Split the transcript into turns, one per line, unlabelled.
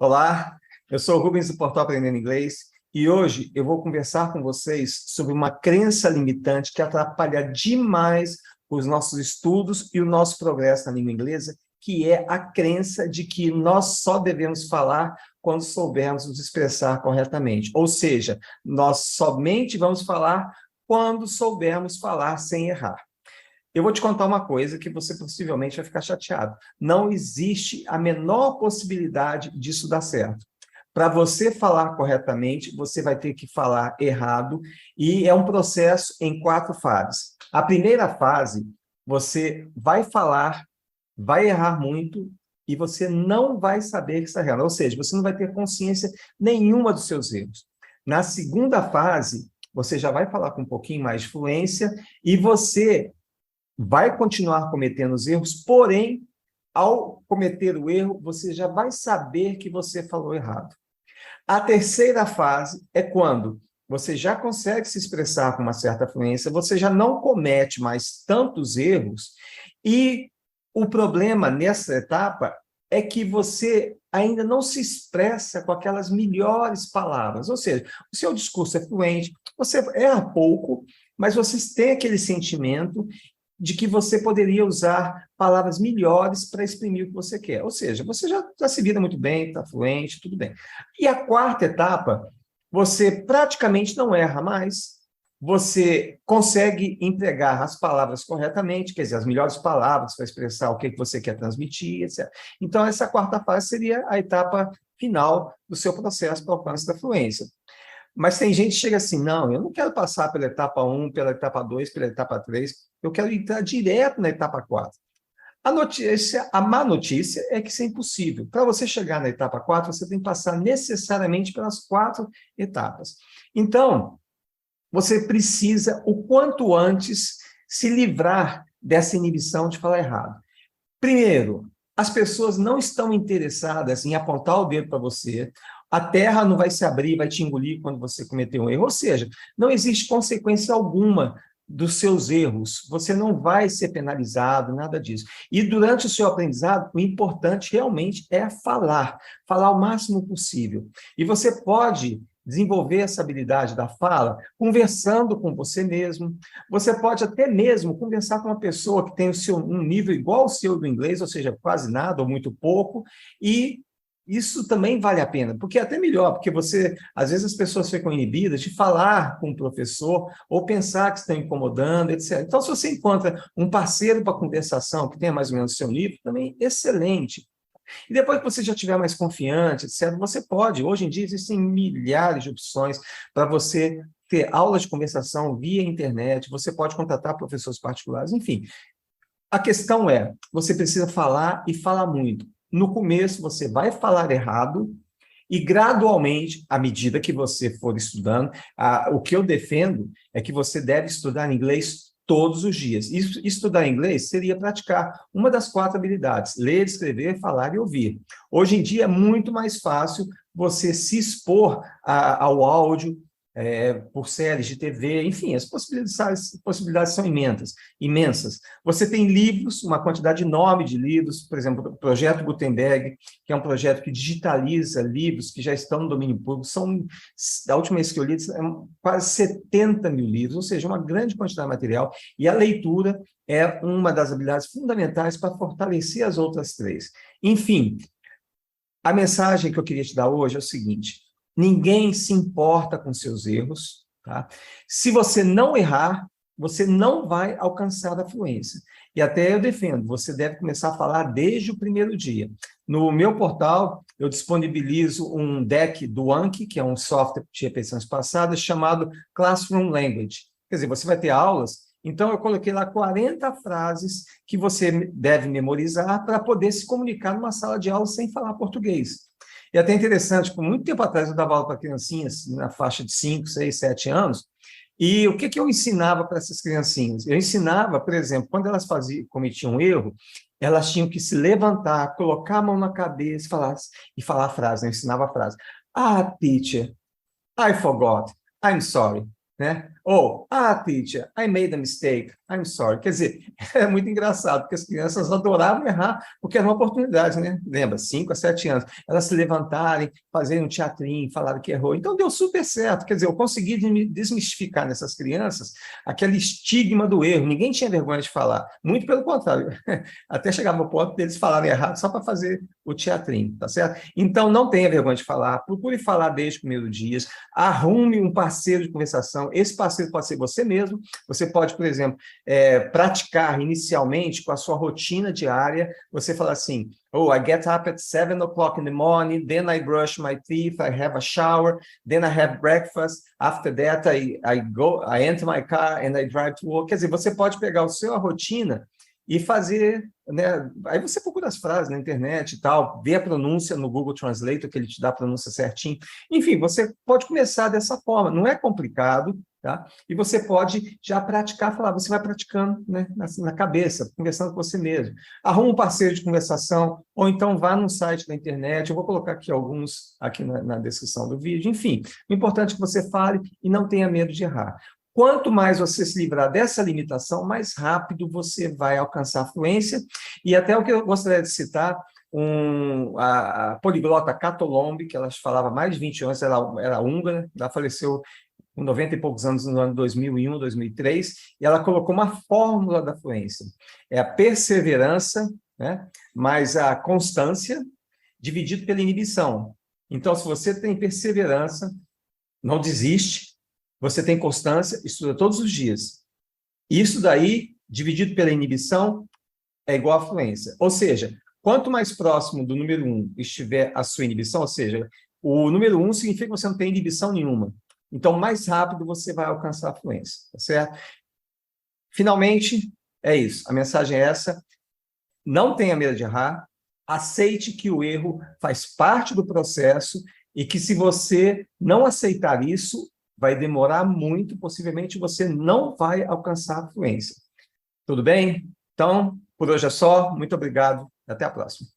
Olá, eu sou o Rubens do Portal Aprendendo Inglês e hoje eu vou conversar com vocês sobre uma crença limitante que atrapalha demais os nossos estudos e o nosso progresso na língua inglesa, que é a crença de que nós só devemos falar quando soubermos nos expressar corretamente. Ou seja, nós somente vamos falar quando soubermos falar sem errar. Eu vou te contar uma coisa que você possivelmente vai ficar chateado. Não existe a menor possibilidade disso dar certo. Para você falar corretamente, você vai ter que falar errado, e é um processo em 4 fases. A primeira fase, você vai falar, vai errar muito, e você não vai saber que está errando. Ou seja, você não vai ter consciência nenhuma dos seus erros. Na segunda fase, você já vai falar com um pouquinho mais de fluência, e você vai continuar cometendo os erros, porém, ao cometer o erro, você já vai saber que você falou errado. A terceira fase é quando você já consegue se expressar com uma certa fluência, você já não comete mais tantos erros, e o problema nessa etapa é que você ainda não se expressa com aquelas melhores palavras, ou seja, o seu discurso é fluente, você erra pouco, mas você tem aquele sentimento de que você poderia usar palavras melhores para exprimir o que você quer. Ou seja, você já se vira muito bem, está fluente, tudo bem. E a quarta etapa, você praticamente não erra mais, você consegue empregar as palavras corretamente, quer dizer, as melhores palavras para expressar o que você quer transmitir, etc. Então, essa quarta fase seria a etapa final do seu processo para o alcance da fluência. Mas tem gente que chega assim, não, eu não quero passar pela etapa 1, pela etapa 2, pela etapa 3, eu quero entrar direto na etapa 4. A má notícia é que isso é impossível. Para você chegar na etapa 4, você tem que passar necessariamente pelas 4 etapas. Então, você precisa, o quanto antes, se livrar dessa inibição de falar errado. Primeiro, as pessoas não estão interessadas em apontar o dedo para você, a terra não vai se abrir, vai te engolir quando você cometer um erro, ou seja, não existe consequência alguma dos seus erros, você não vai ser penalizado, nada disso. E durante o seu aprendizado, o importante realmente é falar o máximo possível. E você pode desenvolver essa habilidade da fala conversando com você mesmo. Você pode até mesmo conversar com uma pessoa que tem um nível igual ao seu do inglês, ou seja, quase nada ou muito pouco, e isso também vale a pena, porque é até melhor, porque você, às vezes as pessoas ficam inibidas de falar com o professor ou pensar que estão incomodando, etc. Então, se você encontra um parceiro para conversação que tenha mais ou menos o seu nível, também excelente. E depois que você já estiver mais confiante, etc., você pode. Hoje em dia existem milhares de opções para você ter aulas de conversação via internet, você pode contratar professores particulares, enfim. A questão é, você precisa falar e falar muito. No começo, você vai falar errado e, gradualmente, à medida que você for estudando, o que eu defendo é que você deve estudar inglês todos os dias. Estudar inglês seria praticar uma das 4 habilidades: ler, escrever, falar e ouvir. Hoje em dia é muito mais fácil você se expor ao áudio, por séries de TV, enfim, as possibilidades são imensas. Você tem livros, uma quantidade enorme de livros, por exemplo, o Projeto Gutenberg, que é um projeto que digitaliza livros que já estão no domínio público, da última vez que eu li, quase 70 mil livros, ou seja, uma grande quantidade de material, e a leitura é uma das habilidades fundamentais para fortalecer as outras 3. Enfim, a mensagem que eu queria te dar hoje é o seguinte: ninguém se importa com seus erros, tá? Se você não errar, você não vai alcançar a fluência. E até eu defendo, você deve começar a falar desde o primeiro dia. No meu portal, eu disponibilizo um deck do Anki, que é um software de repetições passadas, chamado Classroom Language. Quer dizer, você vai ter aulas, então eu coloquei lá 40 frases que você deve memorizar para poder se comunicar numa sala de aula sem falar português. E até interessante, por muito tempo atrás eu dava aula para criancinhas na faixa de 5, 6, 7 anos, e o que eu ensinava para essas criancinhas? Eu ensinava, por exemplo, quando elas cometiam um erro, elas tinham que se levantar, colocar a mão na cabeça e falar a frase, eu ensinava a frase: "Ah, teacher, I forgot, I'm sorry." Né? Ou, "Ah, teacher, I made a mistake, I'm sorry. Quer dizer, é muito engraçado, porque as crianças adoravam errar, porque era uma oportunidade, né? Lembra, 5 a 7 anos. Elas se levantarem, fazerem um teatrinho, falarem que errou. Então, deu super certo. Quer dizer, eu consegui desmistificar nessas crianças aquele estigma do erro. Ninguém tinha vergonha de falar. Muito pelo contrário. Até chegava ao ponto deles falarem errado só para fazer o teatrinho, tá certo? Então, não tenha vergonha de falar. Procure falar desde o primeiro dia. Arrume um parceiro de conversação. Esse parceiro pode ser você mesmo. Você pode, por exemplo, praticar inicialmente com a sua rotina diária. Você fala assim, oh, I get up at 7 o'clock in the morning, then I brush my teeth, I have a shower, then I have breakfast. After that, I enter my car and I drive to work. Quer dizer, você pode pegar a sua rotina e fazer, né? Aí você procura as frases na internet e tal, vê a pronúncia no Google Translator, que ele te dá a pronúncia certinho. Enfim, você pode começar dessa forma, não é complicado, tá? E você pode já praticar, falar, você vai praticando, né, na cabeça, conversando com você mesmo. Arruma um parceiro de conversação, ou então vá num site da internet, eu vou colocar aqui alguns aqui na descrição do vídeo. Enfim, o importante é que você fale e não tenha medo de errar. Quanto mais você se livrar dessa limitação, mais rápido você vai alcançar a fluência. E até o que eu gostaria de citar, a poliglota Catolombe, que ela falava mais de 20 anos, ela era húngara, ela faleceu com 90 e poucos anos no ano 2001, 2003, e ela colocou uma fórmula da fluência. É a perseverança, né, mais a constância, dividido pela inibição. Então, se você tem perseverança, não desiste, você tem constância, estuda todos os dias. Isso daí, dividido pela inibição, é igual à fluência. Ou seja, quanto mais próximo do número 1 estiver a sua inibição, ou seja, o número 1 significa que você não tem inibição nenhuma. Então, mais rápido você vai alcançar a fluência, tá certo? Finalmente, é isso. A mensagem é essa. Não tenha medo de errar. Aceite que o erro faz parte do processo e que se você não aceitar isso, vai demorar muito, possivelmente você não vai alcançar a fluência. Tudo bem? Então, por hoje é só. Muito obrigado. Até a próxima.